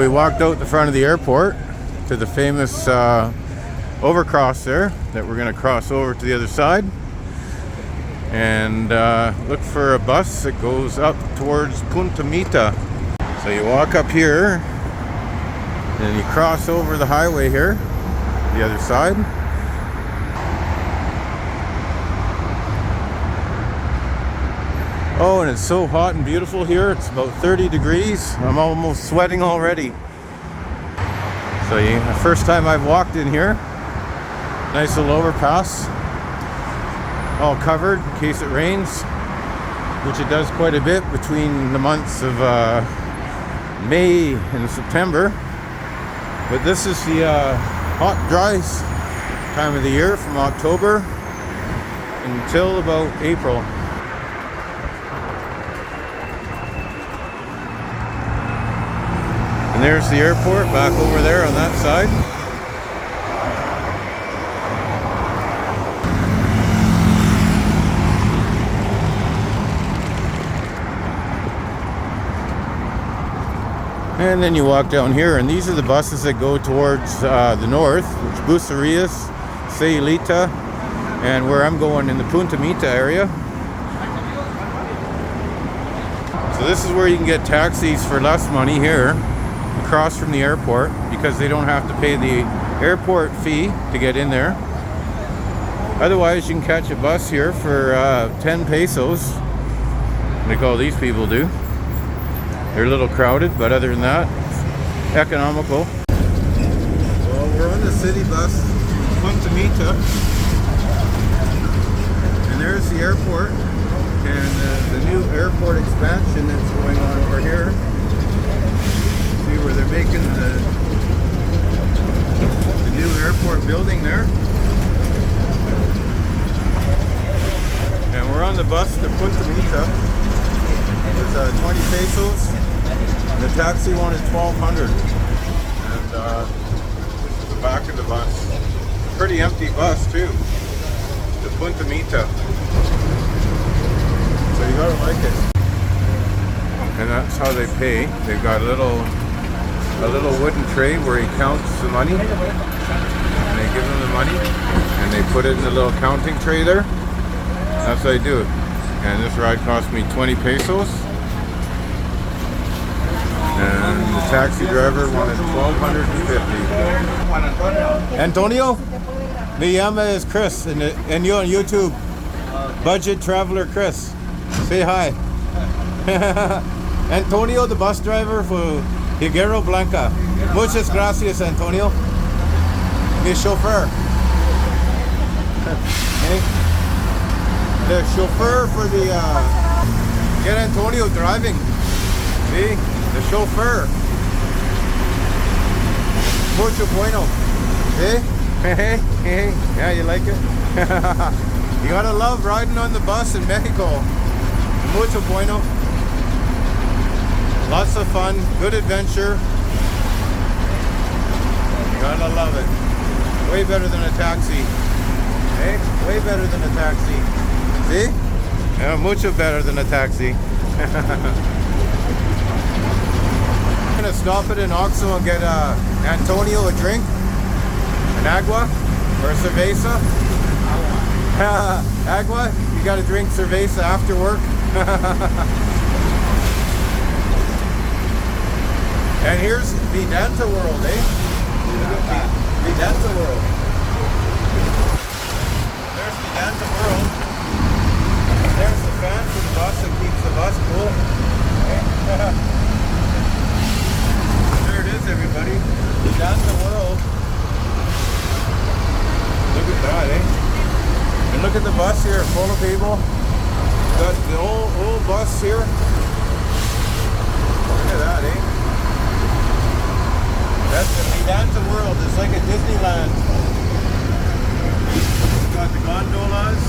we walked out the front of the airport to the famous overcross there that we're going to cross over to the other side, and look for a bus that goes up towards Punta Mita. So you walk up here and you cross over the highway here, the other side. Oh, and it's so hot and beautiful here. It's about 30 degrees. I'm almost sweating already. So the first time I've walked in here. Nice little overpass. All covered in case it rains, which it does quite a bit between the months of May and September. But this is the hot, dry time of the year from October until about April. And there's the airport back over there on that side. And then you walk down here, and these are the buses that go towards the north, which Bucerias, Sayulita, and where I'm going in the Punta Mita area. So this is where you can get taxis for less money here, across from the airport, because they don't have to pay the airport fee to get in there. Otherwise, you can catch a bus here for 10 pesos, like all these people do. They're a little crowded, but other than that, it's economical. Well, we're on the city bus, Punta Mita, and there's the airport, and the new airport expansion that's going on over here. See where they're making the new airport building there. And we're on the bus to Punta Mita. It's 20 pesos. The taxi one is 1,200. And this is the back of the bus. Pretty empty bus too. The Punta Mita. So you gotta like it. And that's how they pay. They've got a little wooden tray where he counts the money. And they give him the money. And they put it in the little counting tray there. That's how they do it. And this ride cost me 20 pesos. And the taxi driver wanted 1,250. Antonio? Me llama is Chris, and you're on YouTube. Budget Traveler Chris. Say hi. Antonio, the bus driver for Higuera, Blanca. Muchas gracias, Antonio. Mi chauffeur. The chauffeur for the get Antonio driving. See? The chauffeur. Mucho bueno. Eh? Yeah, you like it? You gotta love riding on the bus in Mexico. Mucho bueno. Lots of fun, good adventure. You gotta love it. Way better than a taxi. Eh? Way better than a taxi. See? Yeah, mucho better than a taxi. I'm gonna stop at an Oxxo and get Antonio a drink, an agua or a cerveza. Agua, you gotta drink cerveza after work. And here's Vidanta World, eh? Vidanta World. There's Vidanta World. There's the fan for the bus that keeps the bus cool. There it is, everybody. Vidanta World. Look at that, eh? And look at the bus here, full of people. Got the old bus here. Look at that, eh? That's the Vidanta World. It's like a Disneyland. Got the gondolas.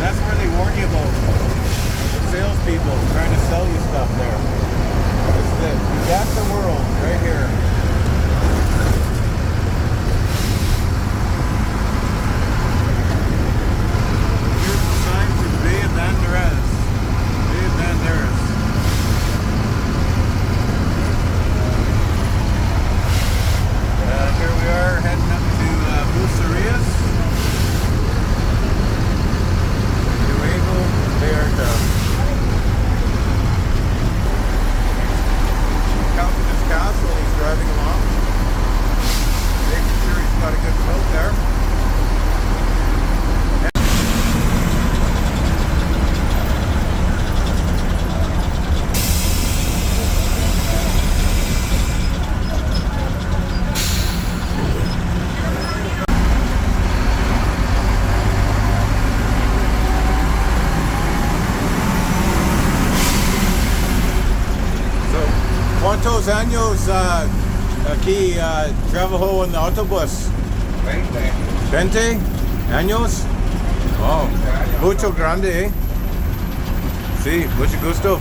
That's where they warn you about the salespeople trying to sell you stuff there. It's the Vidanta World right here. Here's the sign for Bay of Banderas. Bay of Banderas. ¿Cuántos años aquí trabajó en el autobús? 20. 20 años. Oh, mucho grande, ¿eh? Sí, mucho gusto.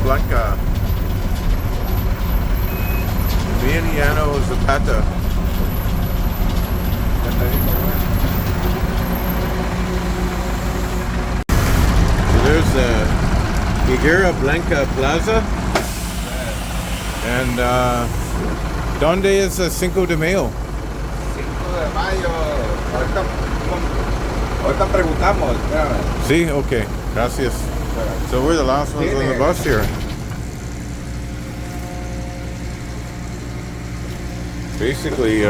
Blanca. IATA. So there's the Higuera Blanca Plaza. And ¿dónde es el 5 de Mayo? 5 de mayo. Ahorita preguntamos. Espérame. Sí, okay. Gracias. So we're the last ones on the bus here. Basically,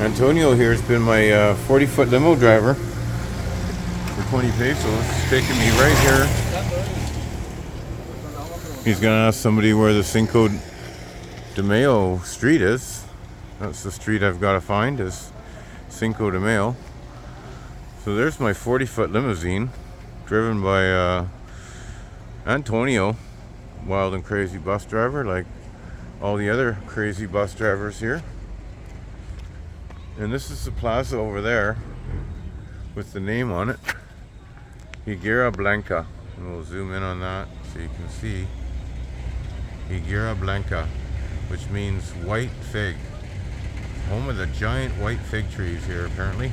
Antonio here has been my 40-foot limo driver for 20 pesos. He's taking me right here. He's gonna ask somebody where the 5 de Mayo street is. That's the street I've got to find, is 5 de Mayo. So there's my 40-foot limousine, driven by Antonio, wild and crazy bus driver, like all the other crazy bus drivers here. And this is the plaza over there with the name on it, Higuera Blanca. And we'll zoom in on that so you can see Higuera Blanca, which means white fig. Home of the giant white fig trees here, apparently.